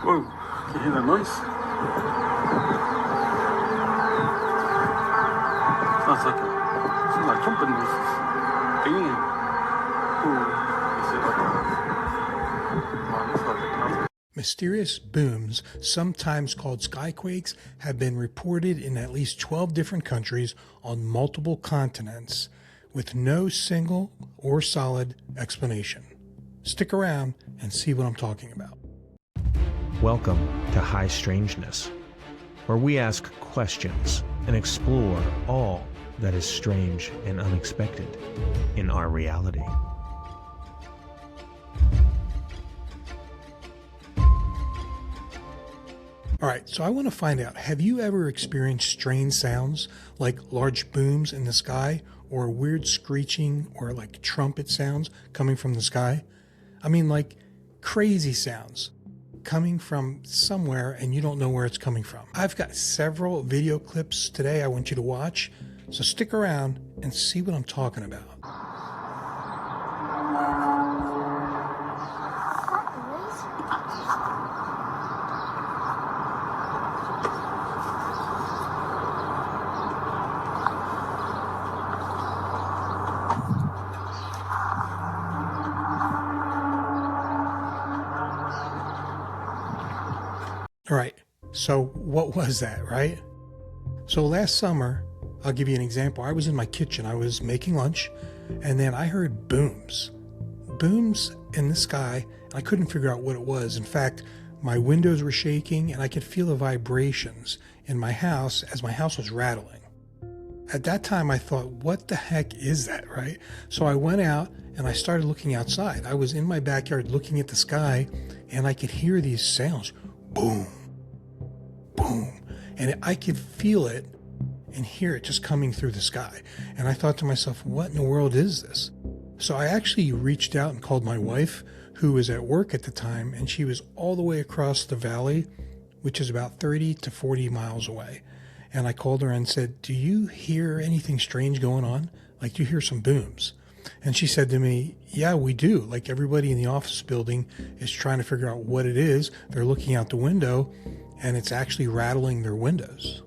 Whoa, can you hear that noise? Sounds like trumpet noises. Damn. Ooh, you see that? Wow, that's like a trumpet. Mysterious booms, sometimes called skyquakes, have been reported in at least 12 different countries on multiple continents with no single or solid explanation. Stick around and see what I'm talking about. Welcome to High Strangeness, where we ask questions and explore all that is strange and unexpected in our reality. All right, so I want to find out, have you ever experienced strange sounds like large booms in the sky or weird screeching or like trumpet sounds coming from the sky? I mean, like crazy sounds coming from somewhere and you don't know where it's coming from. I've got several video clips today I want you to watch, so stick around and see what I'm talking about. All right, so what was that, right? So last summer, I'll give you an example. I was in my kitchen, I was making lunch, and then I heard booms. Booms in the sky, and I couldn't figure out what it was. In fact, my windows were shaking and I could feel the vibrations in my house as my house was rattling. At that time, I thought, what the heck is that, right? So I went out and I started looking outside. I was in my backyard looking at the sky, and I could hear these sounds. Boom, boom. And I could feel it and hear it just coming through the sky. And I thought to myself, what in the world is this? So I actually reached out and called my wife, who was at work at the time, and she was all the way across the valley, which is about 30 to 40 miles away. And I called her and said, do you hear anything strange going on? Like, do you hear some booms? And she said to me, yeah, we do. Like, everybody in the office building is trying to figure out what it is. They're looking out the window and it's actually rattling their windows.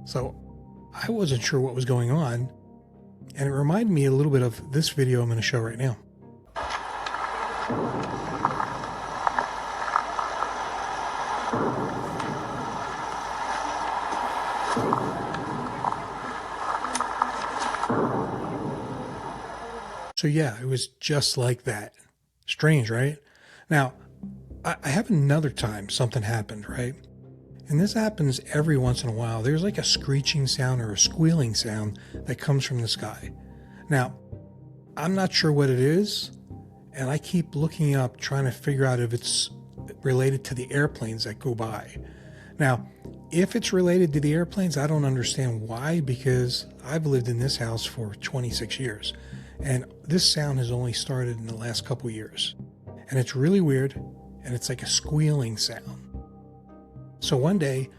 So I wasn't sure what was going on. And it reminded me a little bit of this video I'm going to show right now. So yeah, it was just like that. Strange, right? Now, I have another time something happened, right? And this happens every once in a while. There's like a screeching sound or a squealing sound that comes from the sky. Now, I'm not sure what it is, and I keep looking up trying to figure out if it's related to the airplanes that go by. Now, if it's related to the airplanes, I don't understand why, because I've lived in this house for 26 years. And this sound has only started in the last couple years. And it's really weird, and it's like a squealing sound. So one day,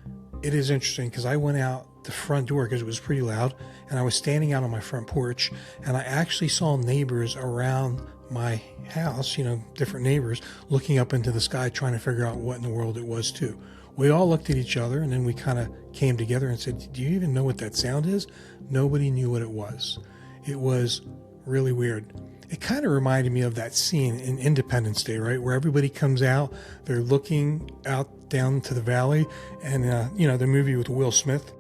it is interesting because I went out the front door because it was pretty loud, and I was standing out on my front porch, and I actually saw neighbors around my house, different neighbors, looking up into the sky trying to figure out what in the world it was too. We all looked at each other, and then we kind of came together and said, do you even know what that sound is? Nobody knew what it was. It was really weird. It kind of reminded me of that scene in Independence Day, right? Where everybody comes out, they're looking out down to the valley, and the movie with Will Smith,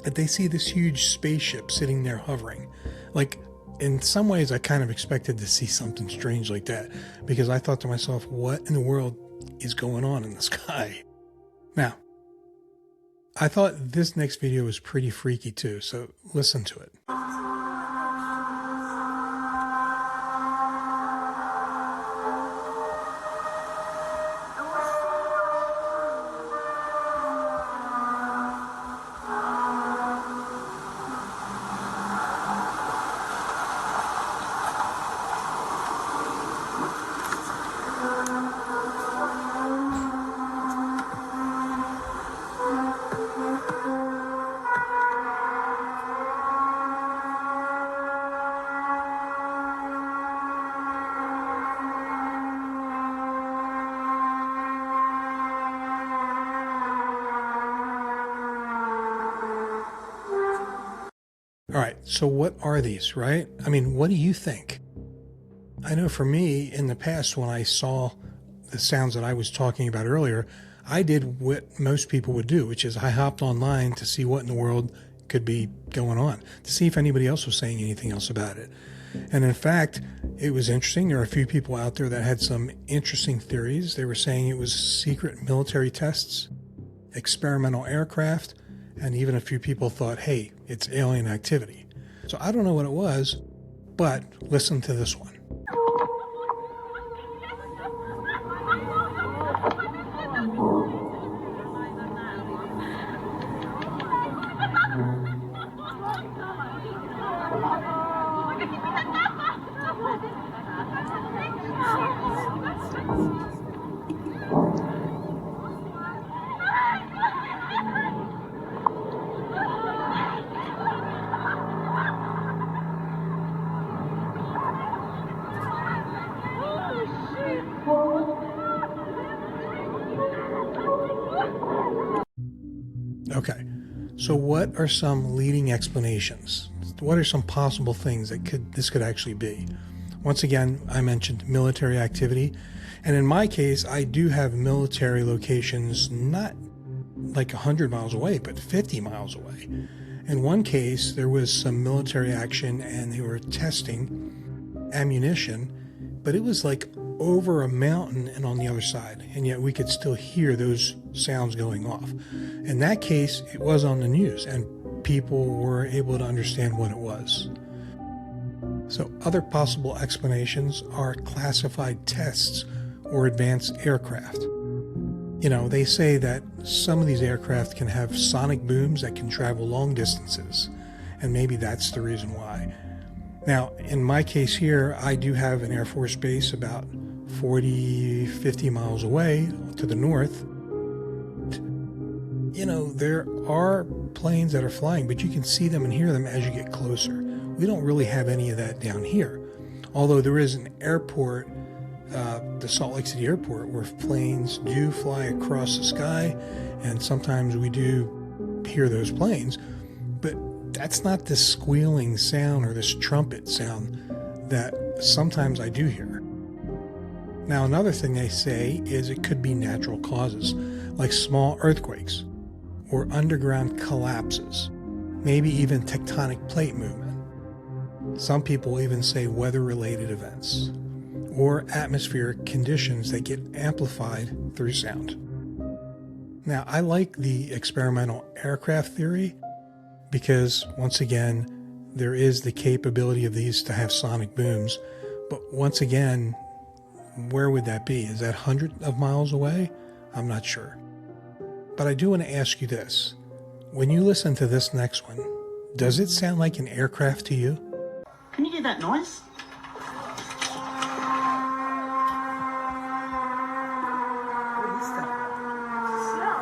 and they see this huge spaceship sitting there hovering. Like, in some ways, I kind of expected to see something strange like that, because I thought to myself, what in the world is going on in the sky? Now, I thought this next video was pretty freaky too, so listen to it. All right, so what are these, right? I mean, what do you think? I know for me, in the past, when I saw the sounds that I was talking about earlier, I did what most people would do, which is I hopped online to see what in the world could be going on, to see if anybody else was saying anything else about it. And in fact, it was interesting. There are a few people out there that had some interesting theories. They were saying it was secret military tests, experimental aircraft, and even a few people thought, hey, it's alien activity. So I don't know what it was, but listen to this one. Okay, so what are some leading explanations? What are some possible things that this could actually be? Once again, I mentioned military activity, and in my case, I do have military locations not like 100 miles away, but 50 miles away. In one case, there was some military action and they were testing ammunition, but it was like over a mountain and on the other side, and yet we could still hear those sounds going off. In that case, it was on the news and people were able to understand what it was. So other possible explanations are classified tests or advanced aircraft. You know, they say that some of these aircraft can have sonic booms that can travel long distances, and maybe that's the reason why. Now, in my case here, I do have an Air Force base about 40, 50 miles away to the north. You know, there are planes that are flying, but you can see them and hear them as you get closer. We don't really have any of that down here. Although there is an airport, the Salt Lake City airport, where planes do fly across the sky, and sometimes we do hear those planes, but that's not this squealing sound or this trumpet sound that sometimes I do hear. Now, another thing they say is it could be natural causes, like small earthquakes or underground collapses, maybe even tectonic plate movement. Some people even say weather-related events or atmospheric conditions that get amplified through sound. Now, I like the experimental aircraft theory because, once again, there is the capability of these to have sonic booms. But once again, where would that be? Is that hundreds of miles away? I'm not sure. But I do want to ask you this. When you listen to this next one, does it sound like an aircraft to you? Can you hear that noise? What is that? Smell.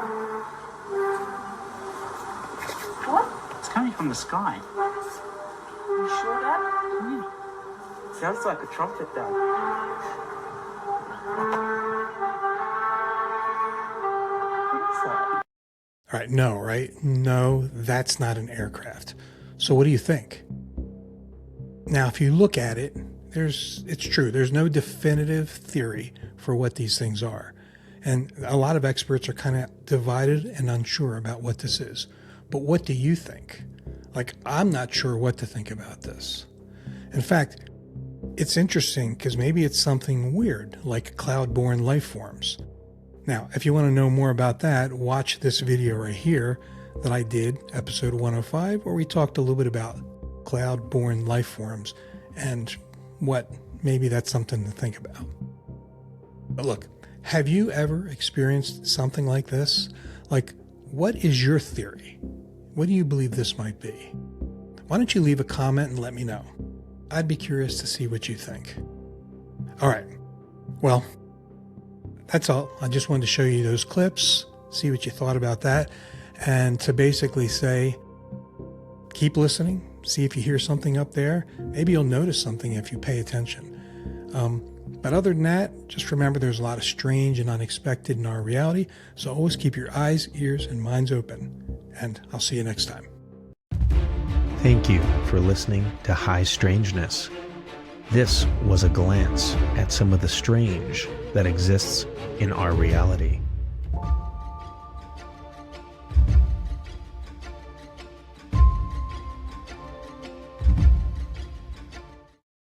What? It's coming from the sky. You sure that? Yeah. Sounds like a trumpet though. What is that? All right, no, right? No, that's not an aircraft. So what do you think? Now, if you look at it, it's true. There's no definitive theory for what these things are. And a lot of experts are kind of divided and unsure about what this is. But what do you think? Like, I'm not sure what to think about this. In fact, it's interesting because maybe it's something weird, like cloud-borne life forms. Now, if you want to know more about that, watch this video right here that I did, episode 105, where we talked a little bit about cloud-borne life forms and what maybe that's something to think about. But look, have you ever experienced something like this? Like, what is your theory? What do you believe this might be? Why don't you leave a comment and let me know? I'd be curious to see what you think. All right. Well, that's all. I just wanted to show you those clips, see what you thought about that, and to basically say, keep listening, see if you hear something up there. Maybe you'll notice something if you pay attention. But other than that, just remember there's a lot of strange and unexpected in our reality, so always keep your eyes, ears, and minds open. And I'll see you next time. Thank you for listening to High Strangeness. This was a glance at some of the strange that exists in our reality.